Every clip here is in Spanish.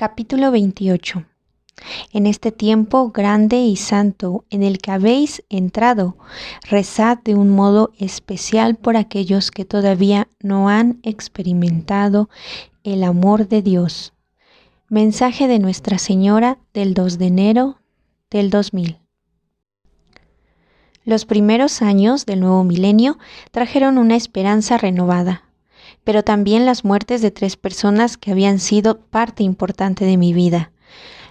Capítulo 28. En este tiempo grande y santo en el que habéis entrado, rezad de un modo especial por aquellos que todavía no han experimentado el amor de Dios. Mensaje de Nuestra Señora del 2 de enero del 2000. Los primeros años del nuevo milenio trajeron una esperanza renovada, pero también las muertes de 3 personas que habían sido parte importante de mi vida.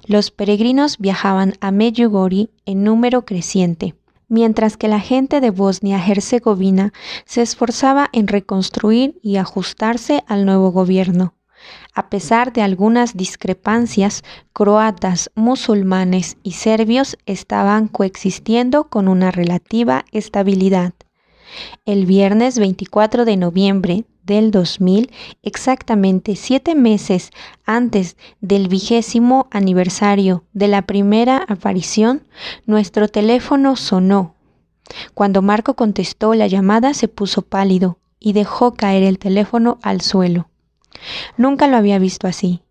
Los peregrinos viajaban a Medjugorje en número creciente, mientras que la gente de Bosnia-Herzegovina se esforzaba en reconstruir y ajustarse al nuevo gobierno. A pesar de algunas discrepancias, croatas, musulmanes y serbios estaban coexistiendo con una relativa estabilidad. El viernes 24 de noviembre del 2000, exactamente 7 meses antes del 20º aniversario de la primera aparición, nuestro teléfono sonó. Cuando Marco contestó la llamada, se puso pálido y dejó caer el teléfono al suelo. Nunca lo había visto así.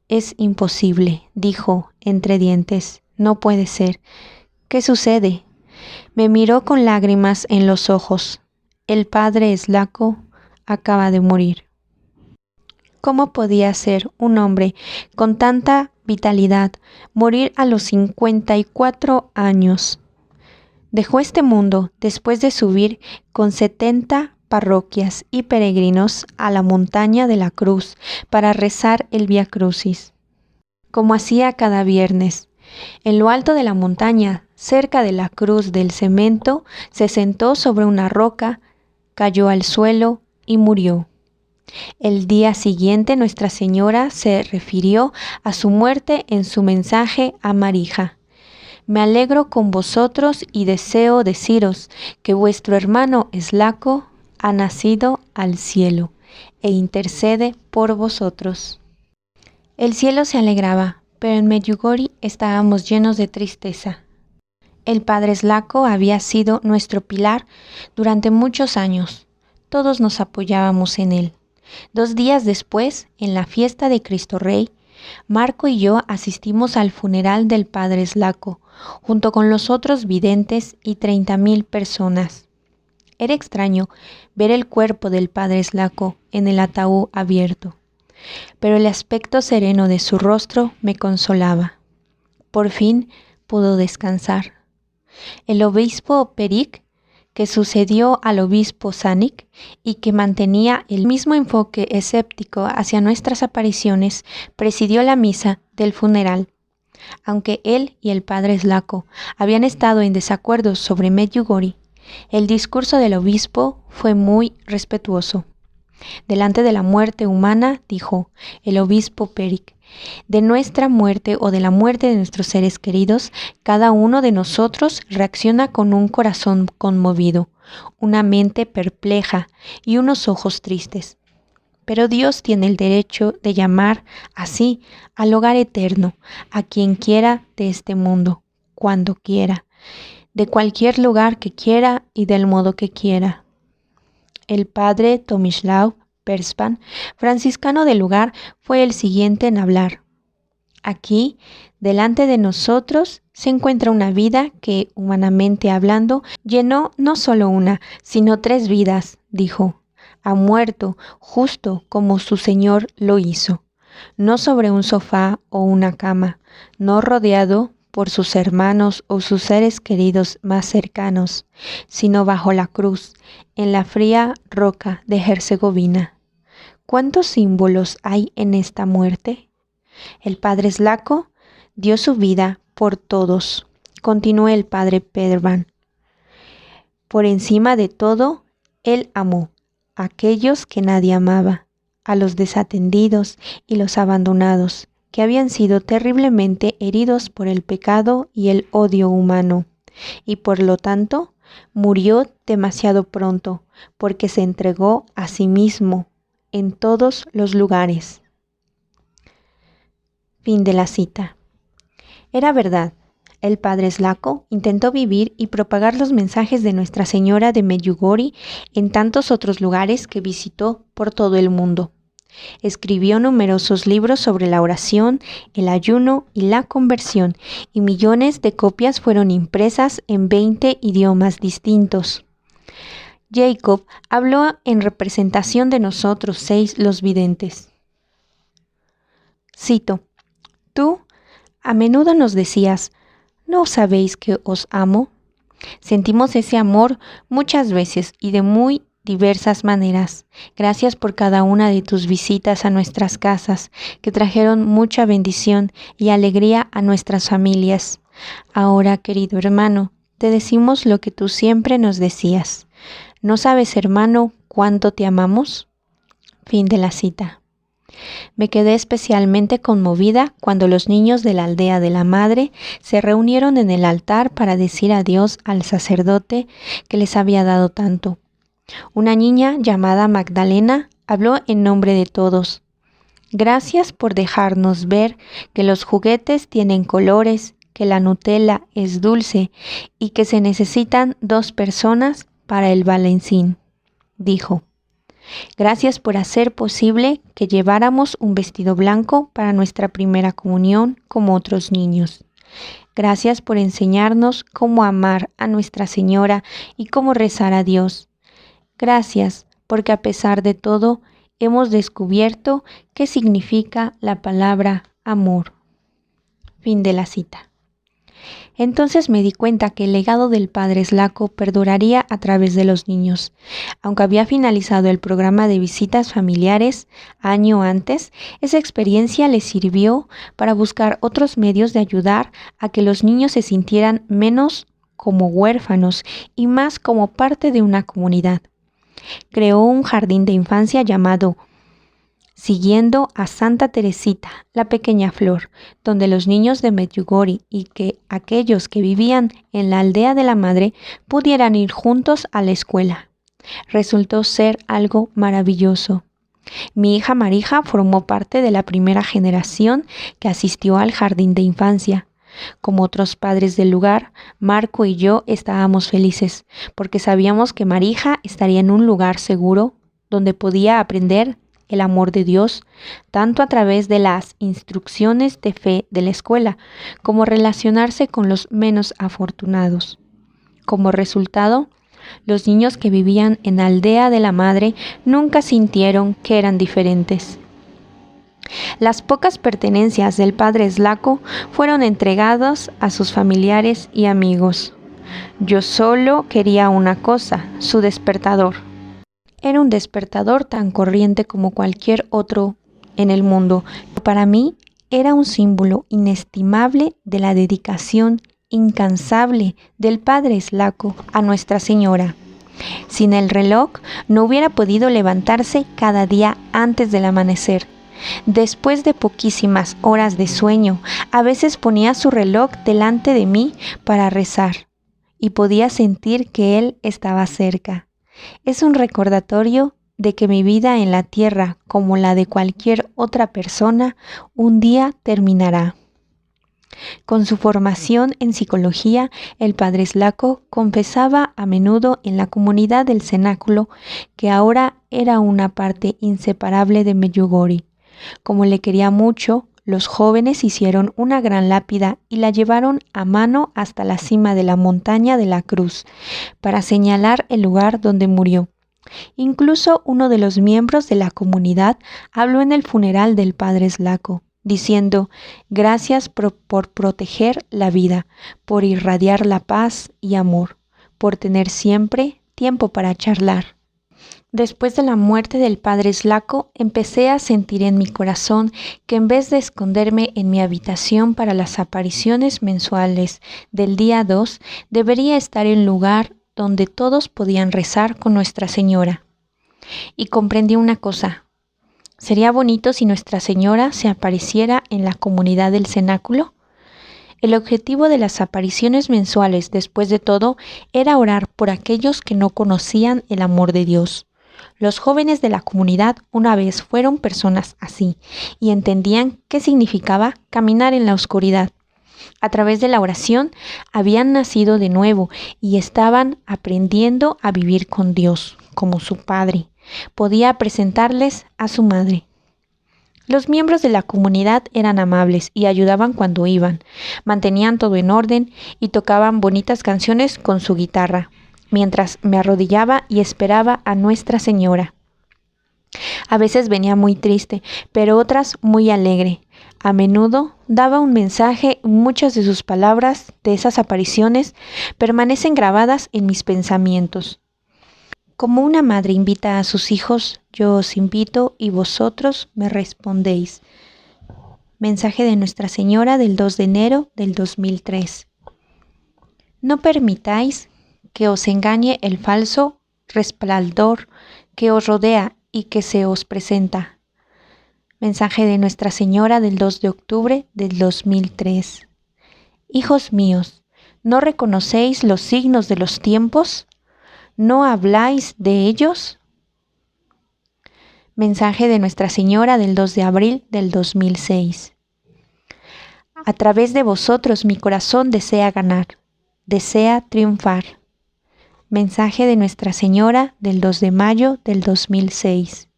«Es imposible», dijo entre dientes. «No puede ser. ¿Qué sucede?» Me miró con lágrimas en los ojos. El padre Slako acaba de morir. ¿Cómo podía ser un hombre con tanta vitalidad morir a los 54 años? Dejó este mundo después de subir con 70 parroquias y peregrinos a la montaña de la Cruz para rezar el Vía Crucis, como hacía cada viernes. En lo alto de la montaña, cerca de la cruz del cemento, se sentó sobre una roca, cayó al suelo y murió. El día siguiente Nuestra Señora se refirió a su muerte en su mensaje a Marija. Me alegro con vosotros y deseo deciros que vuestro hermano Slako ha nacido al cielo e intercede por vosotros. El cielo se alegraba, pero en Medjugorje estábamos llenos de tristeza. El padre Slako había sido nuestro pilar durante muchos años. Todos nos apoyábamos en él. 2 días después, en la fiesta de Cristo Rey, Marco y yo asistimos al funeral del padre Slako, junto con los otros videntes y 30.000 personas. Era extraño ver el cuerpo del padre Slako en el ataúd abierto, pero el aspecto sereno de su rostro me consolaba. Por fin pudo descansar. El obispo Peric, que sucedió al obispo Sanic y que mantenía el mismo enfoque escéptico hacia nuestras apariciones, presidió la misa del funeral. Aunque él y el padre Slako habían estado en desacuerdo sobre Medjugorje, el discurso del obispo fue muy respetuoso. Delante de la muerte humana, dijo el obispo Peric, de nuestra muerte o de la muerte de nuestros seres queridos, cada uno de nosotros reacciona con un corazón conmovido, una mente perpleja y unos ojos tristes. Pero Dios tiene el derecho de llamar así al hogar eterno a quien quiera de este mundo, cuando quiera, de cualquier lugar que quiera y del modo que quiera. El padre Tomislav Perspan, franciscano del lugar, fue el siguiente en hablar. Aquí, delante de nosotros, se encuentra una vida que, humanamente hablando, llenó no solo una, sino 3 vidas, dijo. Ha muerto justo como su Señor lo hizo, no sobre un sofá o una cama, no rodeado por sus hermanos o sus seres queridos más cercanos, sino bajo la cruz, en la fría roca de Herzegovina. ¿Cuántos símbolos hay en esta muerte? El padre Slako dio su vida por todos, continuó el padre Perban. Por encima de todo, él amó a aquellos que nadie amaba, a los desatendidos y los abandonados, que habían sido terriblemente heridos por el pecado y el odio humano, y por lo tanto murió demasiado pronto, porque se entregó a sí mismo en todos los lugares. Fin de la cita. Era verdad. El padre Slako intentó vivir y propagar los mensajes de Nuestra Señora de Medjugorje en tantos otros lugares que visitó por todo el mundo. Escribió numerosos libros sobre la oración, el ayuno y la conversión, y millones de copias fueron impresas en 20 idiomas distintos. Jacob habló en representación de nosotros 6 los videntes. Cito: Tú a menudo nos decías, ¿no sabéis que os amo? Sentimos ese amor muchas veces y de muy diversas maneras. Gracias por cada una de tus visitas a nuestras casas, que trajeron mucha bendición y alegría a nuestras familias. Ahora, querido hermano, te decimos lo que tú siempre nos decías. ¿No sabes, hermano, cuánto te amamos? Fin de la cita. Me quedé especialmente conmovida cuando los niños de la aldea de la madre se reunieron en el altar para decir adiós al sacerdote que les había dado tanto. Una niña llamada Magdalena habló en nombre de todos. Gracias por dejarnos ver que los juguetes tienen colores, que la Nutella es dulce y que se necesitan 2 personas para el balancín, dijo. Gracias por hacer posible que lleváramos un vestido blanco para nuestra primera comunión como otros niños. Gracias por enseñarnos cómo amar a Nuestra Señora y cómo rezar a Dios. Gracias porque a pesar de todo hemos descubierto qué significa la palabra amor. Fin de la cita. Entonces me di cuenta que el legado del padre Slako perduraría a través de los niños. Aunque había finalizado el programa de visitas familiares año antes, esa experiencia les sirvió para buscar otros medios de ayudar a que los niños se sintieran menos como huérfanos y más como parte de una comunidad. Creó un jardín de infancia llamado Siguiendo a Santa Teresita, la pequeña flor, donde los niños de Medjugorje y que aquellos que vivían en la aldea de la madre pudieran ir juntos a la escuela. Resultó ser algo maravilloso. Mi hija Marija formó parte de la primera generación que asistió al jardín de infancia. Como otros padres del lugar, Marco y yo estábamos felices, porque sabíamos que Marija estaría en un lugar seguro donde podía aprender el amor de Dios, tanto a través de las instrucciones de fe de la escuela, como relacionarse con los menos afortunados. Como resultado, los niños que vivían en la aldea de la madre nunca sintieron que eran diferentes. Las pocas pertenencias del padre Slako fueron entregadas a sus familiares y amigos. Yo solo quería una cosa, su despertador. Era un despertador tan corriente como cualquier otro en el mundo. Para mí era un símbolo inestimable de la dedicación incansable del padre Slako a Nuestra Señora. Sin el reloj no hubiera podido levantarse cada día antes del amanecer. Después de poquísimas horas de sueño, a veces ponía su reloj delante de mí para rezar y podía sentir que él estaba cerca. Es un recordatorio de que mi vida en la tierra, como la de cualquier otra persona, un día terminará. Con su formación en psicología, el padre Slako confesaba a menudo en la comunidad del cenáculo que ahora era una parte inseparable de Medjugorje. Como le quería mucho, los jóvenes hicieron una gran lápida y la llevaron a mano hasta la cima de la montaña de la Cruz, para señalar el lugar donde murió. Incluso uno de los miembros de la comunidad habló en el funeral del padre Slako, diciendo: gracias por proteger la vida, por irradiar la paz y amor, por tener siempre tiempo para charlar. Después de la muerte del padre Slako, empecé a sentir en mi corazón que en vez de esconderme en mi habitación para las apariciones mensuales del día 2, debería estar en un lugar donde todos podían rezar con Nuestra Señora. Y comprendí una cosa. ¿Sería bonito si Nuestra Señora se apareciera en la comunidad del cenáculo? El objetivo de las apariciones mensuales, después de todo, era orar por aquellos que no conocían el amor de Dios. Los jóvenes de la comunidad una vez fueron personas así y entendían qué significaba caminar en la oscuridad. A través de la oración habían nacido de nuevo y estaban aprendiendo a vivir con Dios como su Padre. Podía presentarles a su madre. Los miembros de la comunidad eran amables y ayudaban cuando iban, mantenían todo en orden y tocaban bonitas canciones con su guitarra, mientras me arrodillaba y esperaba a Nuestra Señora. A veces venía muy triste, pero otras muy alegre. A menudo daba un mensaje y muchas de sus palabras de esas apariciones permanecen grabadas en mis pensamientos. Como una madre invita a sus hijos, yo os invito y vosotros me respondéis. Mensaje de Nuestra Señora del 2 de enero del 2003. No permitáis que os engañe el falso resplandor que os rodea y que se os presenta. Mensaje de Nuestra Señora del 2 de octubre del 2003. Hijos míos, ¿no reconocéis los signos de los tiempos? ¿No habláis de ellos? Mensaje de Nuestra Señora del 2 de abril del 2006. A través de vosotros mi corazón desea ganar, desea triunfar. Mensaje de Nuestra Señora del 2 de mayo del 2006.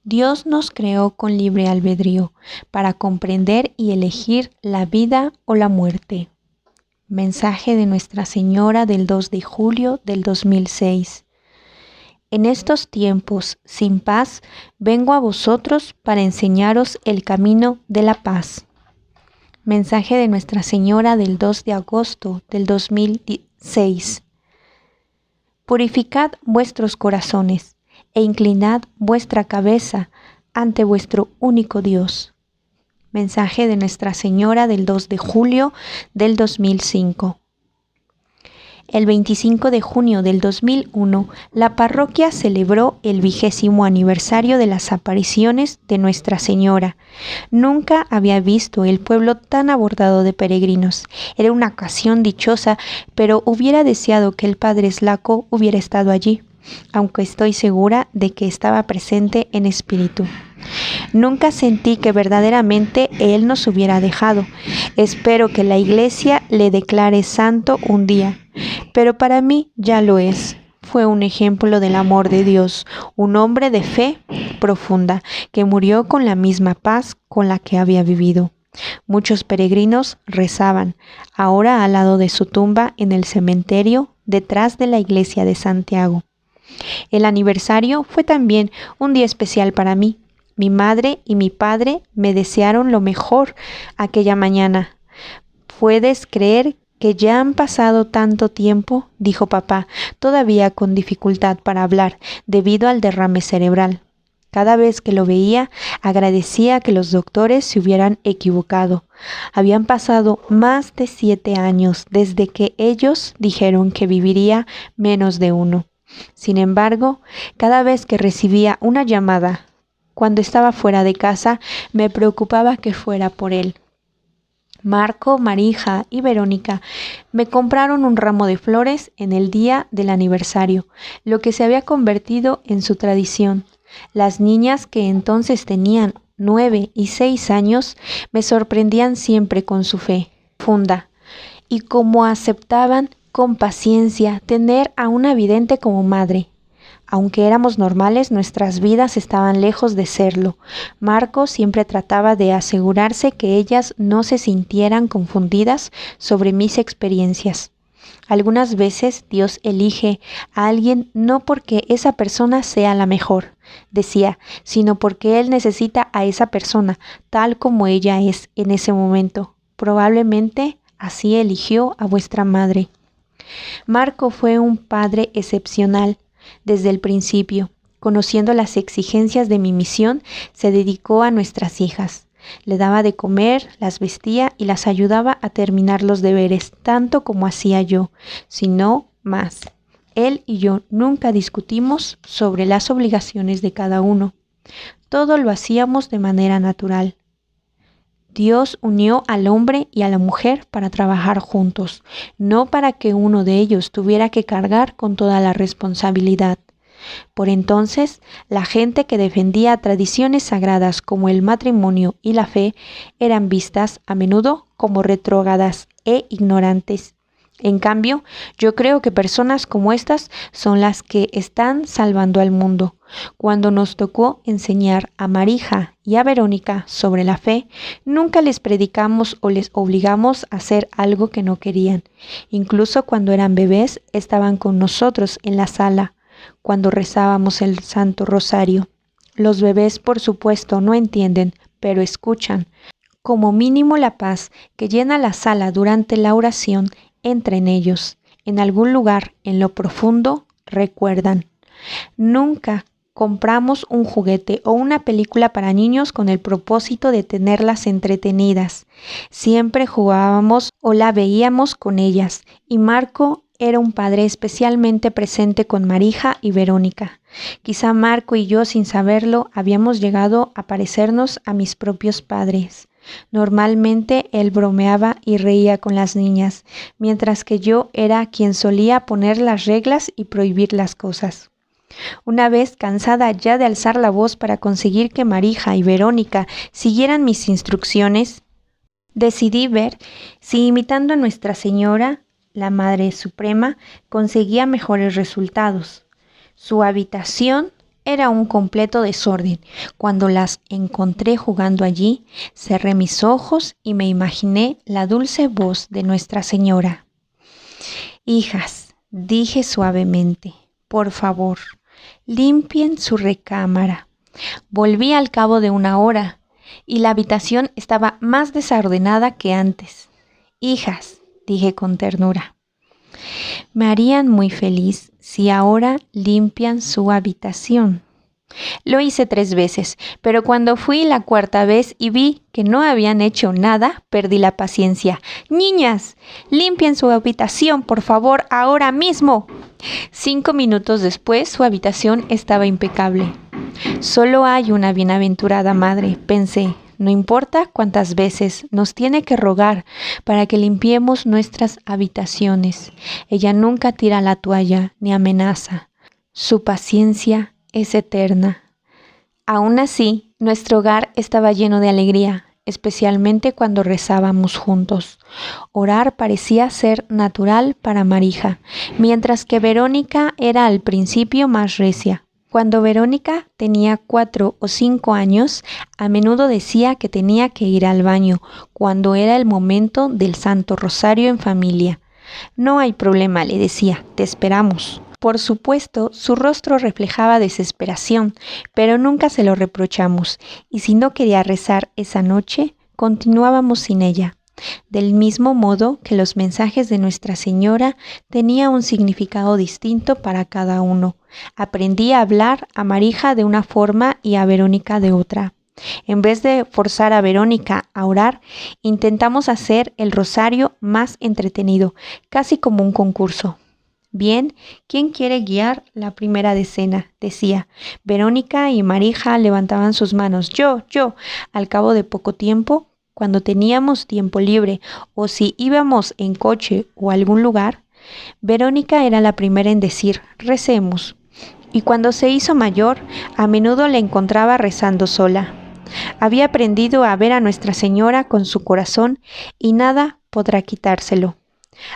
Dios nos creó con libre albedrío para comprender y elegir la vida o la muerte. Mensaje de Nuestra Señora del 2 de julio del 2006. En estos tiempos sin paz, vengo a vosotros para enseñaros el camino de la paz. Mensaje de Nuestra Señora del 2 de agosto del 2006. Purificad vuestros corazones e inclinad vuestra cabeza ante vuestro único Dios. Mensaje de Nuestra Señora del 2 de julio del 2005. El 25 de junio del 2001, la parroquia celebró el 20º aniversario de las apariciones de Nuestra Señora. Nunca había visto el pueblo tan abordado de peregrinos. Era una ocasión dichosa, pero hubiera deseado que el padre Slaco hubiera estado allí, aunque estoy segura de que estaba presente en espíritu. Nunca sentí que verdaderamente Él nos hubiera dejado. Espero que la Iglesia le declare santo un día, pero para mí ya lo es. Fue un ejemplo del amor de Dios, un hombre de fe profunda, que murió con la misma paz con la que había vivido. Muchos peregrinos rezaban, ahora al lado de su tumba en el cementerio, detrás de la iglesia de Santiago. El aniversario fue también un día especial para mí. Mi madre y mi padre me desearon lo mejor aquella mañana. ¿Puedes creer que ya han pasado tanto tiempo?, dijo papá, todavía con dificultad para hablar debido al derrame cerebral. Cada vez que lo veía, agradecía que los doctores se hubieran equivocado. Habían pasado más de 7 años desde que ellos dijeron que viviría menos de 1. Sin embargo, cada vez que recibía una llamada, cuando estaba fuera de casa, me preocupaba que fuera por él. Marco, Marija y Verónica me compraron un ramo de flores en el día del aniversario, lo que se había convertido en su tradición. Las niñas, que entonces tenían 9 y 6 años, me sorprendían siempre con su fe profunda y cómo aceptaban con paciencia tener a una vidente como madre. Aunque éramos normales, nuestras vidas estaban lejos de serlo. Marco siempre trataba de asegurarse que ellas no se sintieran confundidas sobre mis experiencias. Algunas veces Dios elige a alguien no porque esa persona sea la mejor, decía, sino porque Él necesita a esa persona tal como ella es en ese momento. Probablemente así eligió a vuestra madre. Marco fue un padre excepcional. Desde el principio, conociendo las exigencias de mi misión, se dedicó a nuestras hijas. Le daba de comer, las vestía y las ayudaba a terminar los deberes, tanto como hacía yo, si no más. Él y yo nunca discutimos sobre las obligaciones de cada uno. Todo lo hacíamos de manera natural. Dios unió al hombre y a la mujer para trabajar juntos, no para que uno de ellos tuviera que cargar con toda la responsabilidad. Por entonces, la gente que defendía tradiciones sagradas como el matrimonio y la fe eran vistas a menudo como retrógradas e ignorantes. En cambio, yo creo que personas como estas son las que están salvando al mundo. Cuando nos tocó enseñar a Marija y a Verónica sobre la fe, nunca les predicamos o les obligamos a hacer algo que no querían. Incluso cuando eran bebés, estaban con nosotros en la sala, cuando rezábamos el Santo Rosario. Los bebés, por supuesto, no entienden, pero escuchan. Como mínimo la paz que llena la sala durante la oración entra en ellos. En algún lugar, en lo profundo, recuerdan. Nunca compramos un juguete o una película para niños con el propósito de tenerlas entretenidas. Siempre jugábamos o la veíamos con ellas, y Marco era un padre especialmente presente con Marija y Verónica. Quizá Marco y yo, sin saberlo, habíamos llegado a parecernos a mis propios padres. Normalmente él bromeaba y reía con las niñas, mientras que yo era quien solía poner las reglas y prohibir las cosas. Una vez, cansada ya de alzar la voz para conseguir que Marija y Verónica siguieran mis instrucciones, decidí ver si imitando a Nuestra Señora, la Madre Suprema, conseguía mejores resultados. Su habitación era un completo desorden. Cuando las encontré jugando allí, cerré mis ojos y me imaginé la dulce voz de Nuestra Señora. «Hijas», dije suavemente, «por favor, limpien su recámara». Volví al cabo de una hora y la habitación estaba más desordenada que antes. «Hijas», dije con ternura, «me harían muy feliz si ahora limpian su habitación». Lo hice 3 veces, pero cuando fui la 4ª vez y vi que no habían hecho nada, perdí la paciencia. «Niñas, limpien su habitación, por favor, ahora mismo». 5 minutos después, su habitación estaba impecable. Solo hay una bienaventurada madre, pensé. No importa cuántas veces nos tiene que rogar para que limpiemos nuestras habitaciones. Ella nunca tira la toalla ni amenaza. Su paciencia es eterna. Aún así, nuestro hogar estaba lleno de alegría, especialmente cuando rezábamos juntos. Orar parecía ser natural para Marija, mientras que Verónica era al principio más recia. Cuando Verónica tenía 4 o 5 años, a menudo decía que tenía que ir al baño cuando era el momento del Santo Rosario en familia. «No hay problema», le decía, «te esperamos». Por supuesto, su rostro reflejaba desesperación, pero nunca se lo reprochamos, y si no quería rezar esa noche, continuábamos sin ella. Del mismo modo que los mensajes de Nuestra Señora tenían un significado distinto para cada uno. Aprendí a hablar a Marija de una forma y a Verónica de otra. En vez de forzar a Verónica a orar, intentamos hacer el rosario más entretenido, casi como un concurso. «Bien, ¿quién quiere guiar la primera decena?», decía. Verónica y Marija levantaban sus manos. «Yo». Al cabo de poco tiempo, cuando teníamos tiempo libre o si íbamos en coche o a algún lugar, Verónica era la primera en decir «recemos». Y cuando se hizo mayor, a menudo la encontraba rezando sola. Había aprendido a ver a Nuestra Señora con su corazón y nada podrá quitárselo.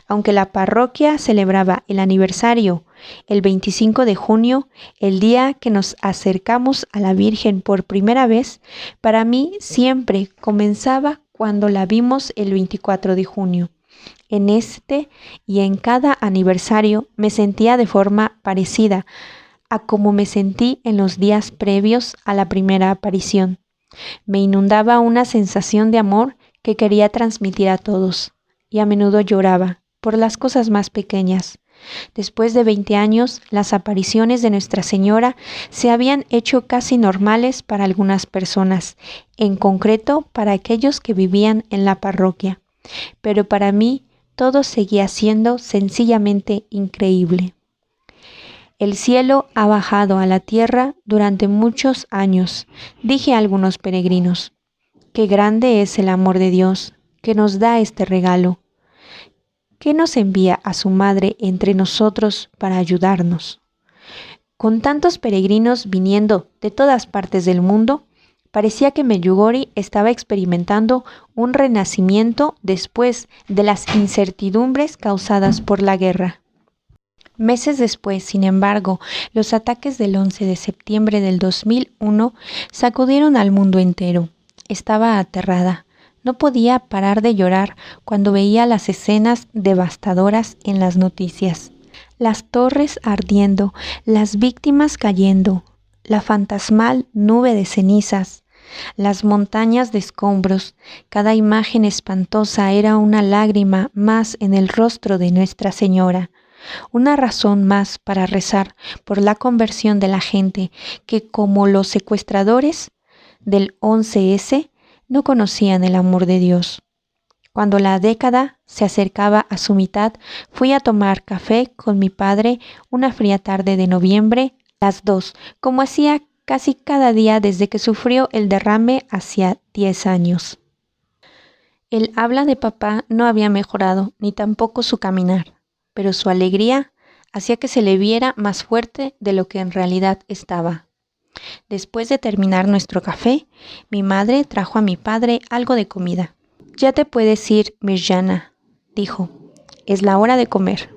Aunque la parroquia celebraba el aniversario el 25 de junio, el día que nos acercamos a la Virgen por primera vez, para mí siempre comenzaba cuando la vimos el 24 de junio. En este y en cada aniversario me sentía de forma parecida a como me sentí en los días previos a la primera aparición. Me inundaba una sensación de amor que quería transmitir a todos. Y a menudo lloraba por las cosas más pequeñas. Después de 20 años, las apariciones de Nuestra Señora se habían hecho casi normales para algunas personas, en concreto para aquellos que vivían en la parroquia. Pero para mí, todo seguía siendo sencillamente increíble. «El cielo ha bajado a la tierra durante muchos años», dije a algunos peregrinos. «Qué grande es el amor de Dios, que nos da este regalo, que nos envía a su Madre entre nosotros para ayudarnos». Con tantos peregrinos viniendo de todas partes del mundo, Parecía que Medjugorje estaba experimentando un renacimiento después de las incertidumbres causadas por la guerra. Meses después, sin embargo, los ataques del 11 de septiembre del 2001 sacudieron al mundo entero. Estaba aterrada. No podía parar de llorar cuando veía las escenas devastadoras en las noticias. Las torres ardiendo, las víctimas cayendo, la fantasmal nube de cenizas, las montañas de escombros. Cada imagen espantosa era una lágrima más en el rostro de Nuestra Señora. Una razón más para rezar por la conversión de la gente que, como los secuestradores del 11S, no conocían el amor de Dios. Cuando la década se acercaba a su mitad, fui a tomar café con mi padre una fría tarde de noviembre, las 2, como hacía casi cada día desde que sufrió el derrame hacía 10 años. El habla de papá no había mejorado, ni tampoco su caminar, pero su alegría hacía que se le viera más fuerte de lo que en realidad estaba. Después de terminar nuestro café, mi madre trajo a mi padre algo de comida. «Ya te puedes ir, Mirjana», dijo. «Es la hora de comer».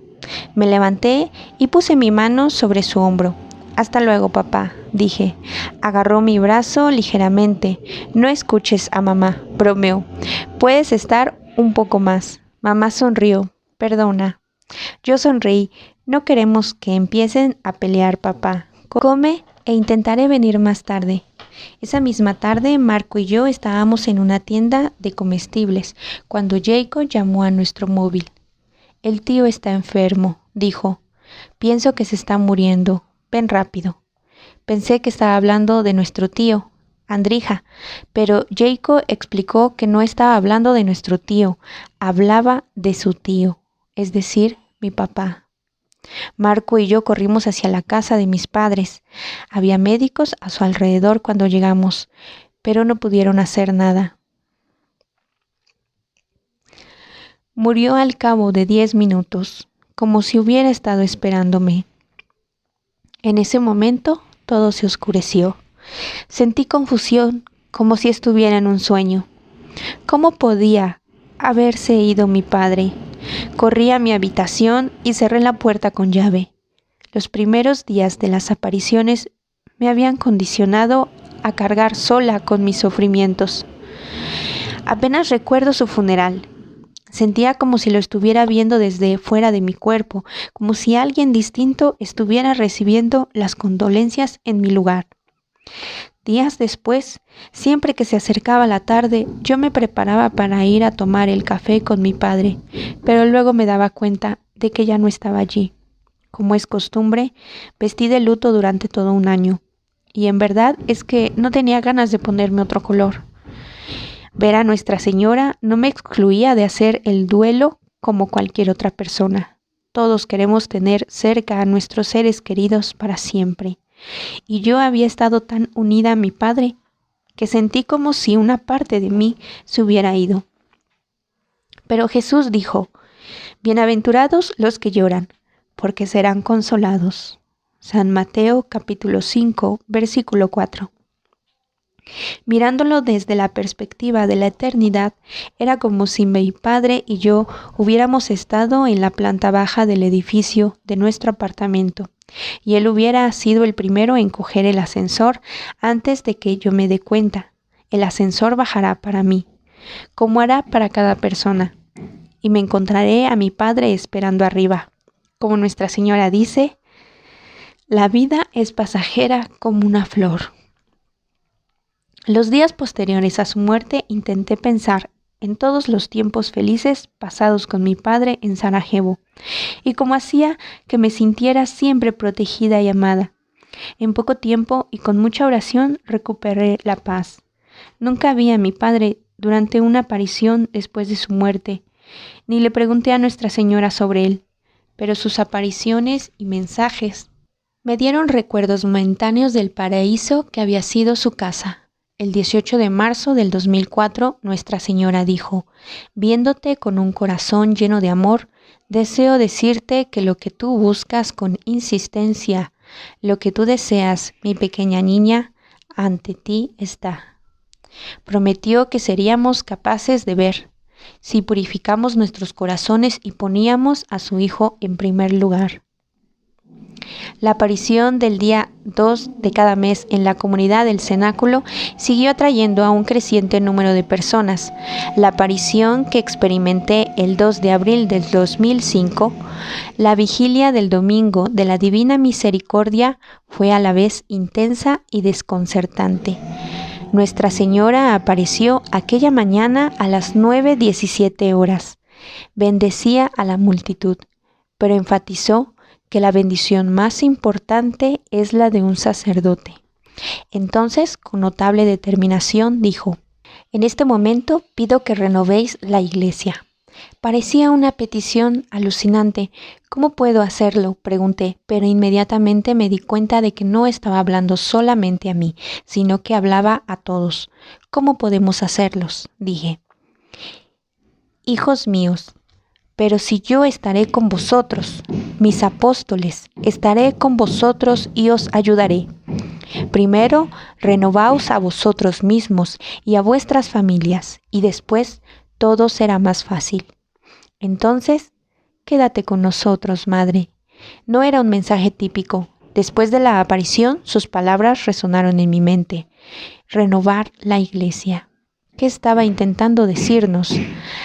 Me levanté y puse mi mano sobre su hombro. «Hasta luego, papá», dije. Agarró mi brazo ligeramente. «No escuches a mamá», bromeó. «Puedes estar un poco más». Mamá sonrió. «Perdona». Yo sonreí. «No queremos que empiecen a pelear, papá. Come e intentaré venir más tarde». Esa misma tarde, Marco y yo estábamos en una tienda de comestibles cuando Jacob llamó a nuestro móvil. «El tío está enfermo», dijo. «Pienso que se está muriendo. Ven rápido». Pensé que estaba hablando de nuestro tío, Andrija, pero Jacob explicó que no estaba hablando de nuestro tío, hablaba de su tío, es decir, mi papá. Marco y yo corrimos hacia la casa de mis padres. Había médicos a su alrededor cuando llegamos, pero no pudieron hacer nada. Murió al cabo de 10 minutos, como si hubiera estado esperándome. En ese momento todo se oscureció. Sentí confusión, como si estuviera en un sueño. ¿Cómo podía haberse ido mi padre? Corrí a mi habitación y cerré la puerta con llave. Los primeros días de las apariciones me habían condicionado a cargar sola con mis sufrimientos. Apenas recuerdo su funeral. Sentía como si lo estuviera viendo desde fuera de mi cuerpo, como si alguien distinto estuviera recibiendo las condolencias en mi lugar. Días después, siempre que se acercaba la tarde, yo me preparaba para ir a tomar el café con mi padre, pero luego me daba cuenta de que ya no estaba allí. Como es costumbre, vestí de luto durante todo un año, y en verdad es que no tenía ganas de ponerme otro color. Ver a Nuestra Señora no me excluía de hacer el duelo como cualquier otra persona. Todos queremos tener cerca a nuestros seres queridos para siempre. Y yo había estado tan unida a mi padre que sentí como si una parte de mí se hubiera ido. Pero Jesús dijo: «Bienaventurados los que lloran, porque serán consolados». San Mateo capítulo 5, versículo 4. Mirándolo desde la perspectiva de la eternidad, era como si mi padre y yo hubiéramos estado en la planta baja del edificio de nuestro apartamento, y él hubiera sido el primero en coger el ascensor antes de que yo me dé cuenta. El ascensor bajará para mí, como hará para cada persona, y me encontraré a mi padre esperando arriba. Como Nuestra Señora dice, la vida es pasajera como una flor. Los días posteriores a su muerte intenté pensar en todos los tiempos felices pasados con mi padre en Sarajevo, y cómo hacía que me sintiera siempre protegida y amada. En poco tiempo y con mucha oración recuperé la paz. Nunca vi a mi padre durante una aparición después de su muerte, ni le pregunté a Nuestra Señora sobre él, pero sus apariciones y mensajes me dieron recuerdos momentáneos del paraíso que había sido su casa. El 18 de marzo del 2004, Nuestra Señora dijo: «Viéndote con un corazón lleno de amor, deseo decirte que lo que tú buscas con insistencia, lo que tú deseas, mi pequeña niña, ante ti está». Prometió que seríamos capaces de ver si purificamos nuestros corazones y poníamos a su Hijo en primer lugar. La aparición del día 2 de cada mes en la comunidad del cenáculo siguió atrayendo a un creciente número de personas. La aparición que experimenté el 2 de abril del 2005, la vigilia del domingo de la Divina Misericordia, fue a la vez intensa y desconcertante. Nuestra Señora apareció aquella mañana a las 9:17 horas. Bendecía a la multitud, pero enfatizó que la bendición más importante es la de un sacerdote. Entonces, con notable determinación, dijo: «En este momento pido que renovéis la iglesia». Parecía una petición alucinante. «¿Cómo puedo hacerlo?», pregunté, pero inmediatamente me di cuenta de que no estaba hablando solamente a mí, sino que hablaba a todos. «¿Cómo podemos hacerlos?», dije. «Hijos míos, pero si yo estaré con vosotros, mis apóstoles, estaré con vosotros y os ayudaré. Primero, renovaos a vosotros mismos y a vuestras familias, y después todo será más fácil. Entonces, quédate con nosotros, madre». No era un mensaje típico. Después de la aparición, sus palabras resonaron en mi mente. Renovar la iglesia. ¿Qué estaba intentando decirnos?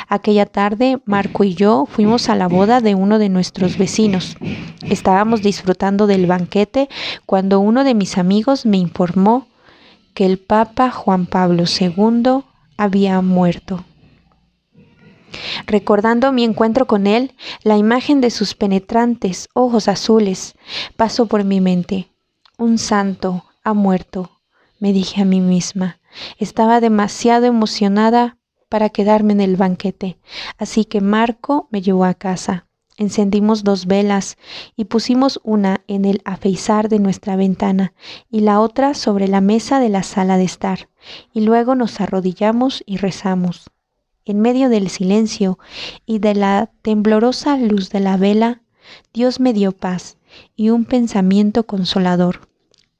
Aquella tarde, Marco y yo fuimos a la boda de uno de nuestros vecinos. Estábamos disfrutando del banquete cuando uno de mis amigos me informó que el Papa Juan Pablo II había muerto. Recordando mi encuentro con él, la imagen de sus penetrantes ojos azules pasó por mi mente. Un santo ha muerto, me dije a mí misma. Estaba demasiado emocionada para quedarme en el banquete, así que Marco me llevó a casa. Encendimos 2 velas y pusimos una en el afeizar de nuestra ventana y la otra sobre la mesa de la sala de estar, y luego nos arrodillamos y rezamos. En medio del silencio y de la temblorosa luz de la vela, Dios me dio paz y un pensamiento consolador.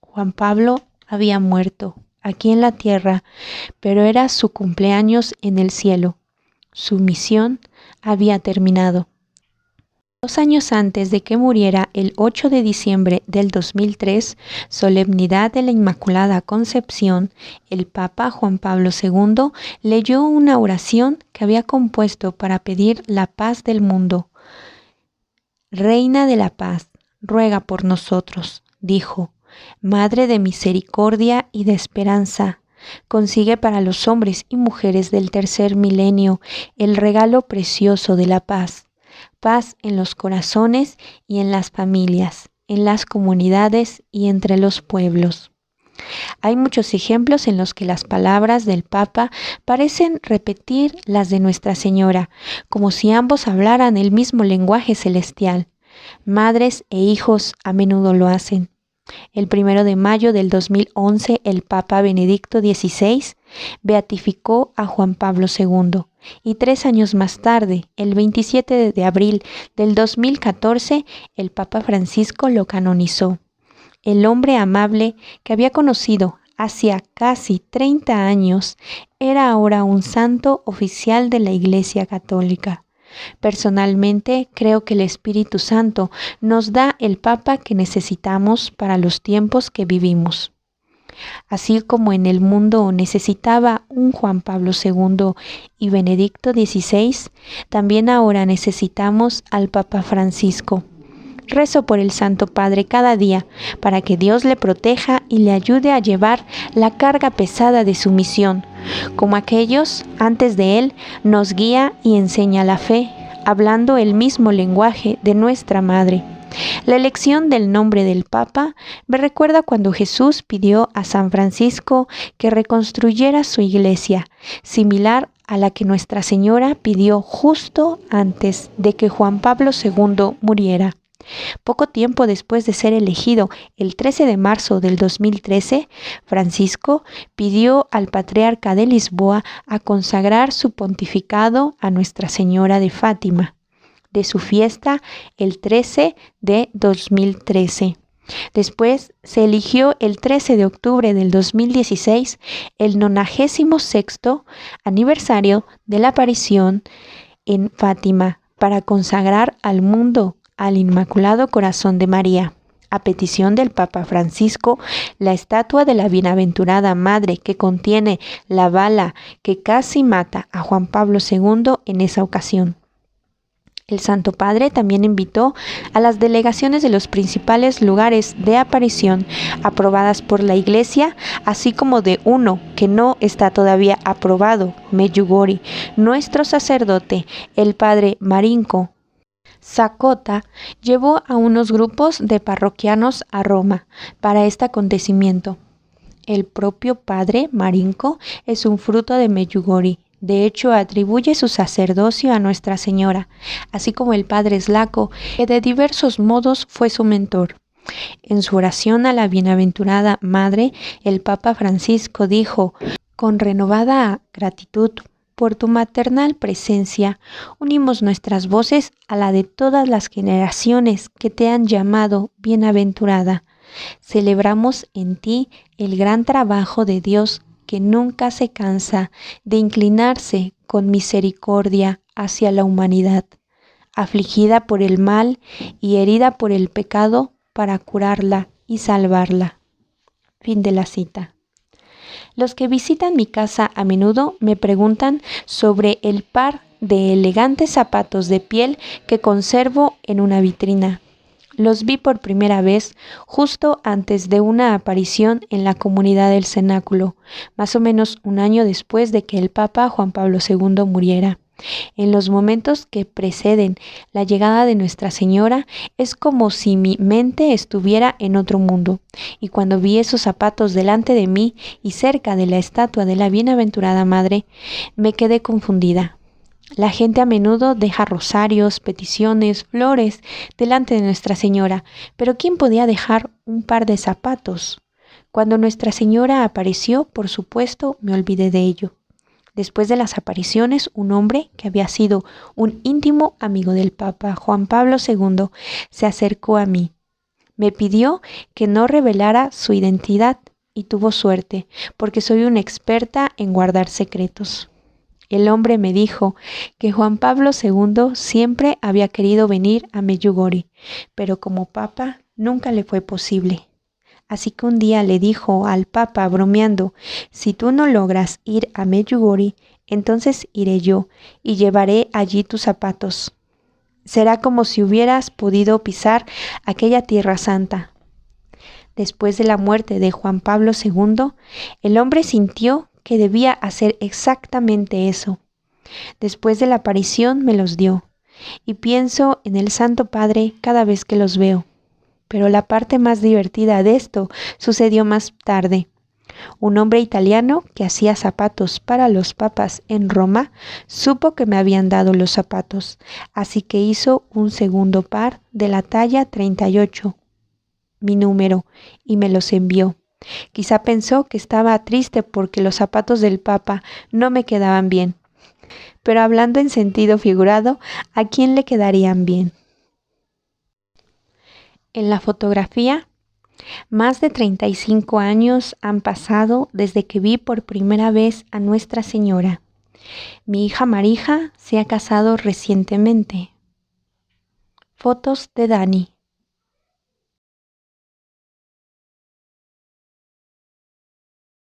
Juan Pablo había muerto aquí en la tierra, pero era su cumpleaños en el cielo. Su misión había terminado. 2 años antes de que muriera, el 8 de diciembre del 2003, solemnidad de la Inmaculada Concepción, el Papa Juan Pablo II leyó una oración que había compuesto para pedir la paz del mundo. «Reina de la paz, ruega por nosotros», dijo. «Madre de misericordia y de esperanza, consigue para los hombres y mujeres del tercer milenio el regalo precioso de la paz. Paz en los corazones y en las familias, en las comunidades y entre los pueblos». Hay muchos ejemplos en los que las palabras del Papa parecen repetir las de Nuestra Señora, como si ambos hablaran el mismo lenguaje celestial. Madres e hijos a menudo lo hacen. El 1 de mayo del 2011, el Papa Benedicto XVI beatificó a Juan Pablo II y 3 años más tarde, el 27 de abril del 2014, el Papa Francisco lo canonizó. El hombre amable que había conocido hacía casi 30 años era ahora un santo oficial de la Iglesia Católica. Personalmente, creo que el Espíritu Santo nos da el Papa que necesitamos para los tiempos que vivimos. Así como en el mundo necesitaba un Juan Pablo II y Benedicto XVI, también ahora necesitamos al Papa Francisco. Rezo por el Santo Padre cada día para que Dios le proteja y le ayude a llevar la carga pesada de su misión. Como aquellos antes de él, nos guía y enseña la fe, hablando el mismo lenguaje de nuestra Madre. La elección del nombre del Papa me recuerda cuando Jesús pidió a San Francisco que reconstruyera su iglesia, similar a la que Nuestra Señora pidió justo antes de que Juan Pablo II muriera. Poco tiempo después de ser elegido, el 13 de marzo del 2013, Francisco pidió al patriarca de Lisboa a consagrar su pontificado a Nuestra Señora de Fátima, de su fiesta el 13 de 2013. Después se eligió el 13 de octubre del 2016 el 96º aniversario de la aparición en Fátima para consagrar al mundo al Inmaculado Corazón de María. A petición del Papa Francisco, la estatua de la Bienaventurada Madre que contiene la bala que casi mata a Juan Pablo II en esa ocasión. El Santo Padre también invitó a las delegaciones de los principales lugares de aparición aprobadas por la Iglesia, así como de uno que no está todavía aprobado, Medjugorje. Nuestro sacerdote, el Padre Marinko Sakota, llevó a unos grupos de parroquianos a Roma para este acontecimiento. El propio Padre Marinko es un fruto de Medjugorje. De hecho, atribuye su sacerdocio a Nuestra Señora, así como el Padre Slako, que de diversos modos fue su mentor. En su oración a la Bienaventurada Madre, el Papa Francisco dijo: con renovada gratitud por tu maternal presencia, unimos nuestras voces a la de todas las generaciones que te han llamado bienaventurada. Celebramos en ti el gran trabajo de Dios que nunca se cansa de inclinarse con misericordia hacia la humanidad, afligida por el mal y herida por el pecado para curarla y salvarla. Fin de la cita. Los que visitan mi casa a menudo me preguntan sobre el par de elegantes zapatos de piel que conservo en una vitrina. Los vi por primera vez justo antes de una aparición en la comunidad del cenáculo, más o menos un año después de que el Papa Juan Pablo II muriera. En los momentos que preceden la llegada de Nuestra Señora, es como si mi mente estuviera en otro mundo, y cuando vi esos zapatos delante de mí y cerca de la estatua de la Bienaventurada Madre, me quedé confundida. La gente a menudo deja rosarios, peticiones, flores delante de Nuestra Señora, pero ¿quién podía dejar un par de zapatos? Cuando Nuestra Señora apareció, por supuesto, me olvidé de ello. Después de las apariciones, un hombre que había sido un íntimo amigo del Papa Juan Pablo II se acercó a mí. Me pidió que no revelara su identidad y tuvo suerte, porque soy una experta en guardar secretos. El hombre me dijo que Juan Pablo II siempre había querido venir a Medjugorje, pero como Papa nunca le fue posible. Así que un día le dijo al Papa bromeando: si tú no logras ir a Medjugorje, entonces iré yo y llevaré allí tus zapatos. Será como si hubieras podido pisar aquella tierra santa. Después de la muerte de Juan Pablo II, el hombre sintió que debía hacer exactamente eso. Después de la aparición me los dio, y pienso en el Santo Padre cada vez que los veo. Pero la parte más divertida de esto sucedió más tarde. Un hombre italiano que hacía zapatos para los papas en Roma supo que me habían dado los zapatos, así que hizo un segundo par de la talla 38, mi número, y me los envió. Quizá pensó que estaba triste porque los zapatos del Papa no me quedaban bien. Pero hablando en sentido figurado, ¿a quién le quedarían bien? En la fotografía, más de 35 años han pasado desde que vi por primera vez a Nuestra Señora. Mi hija Marija se ha casado recientemente. Fotos de Dani.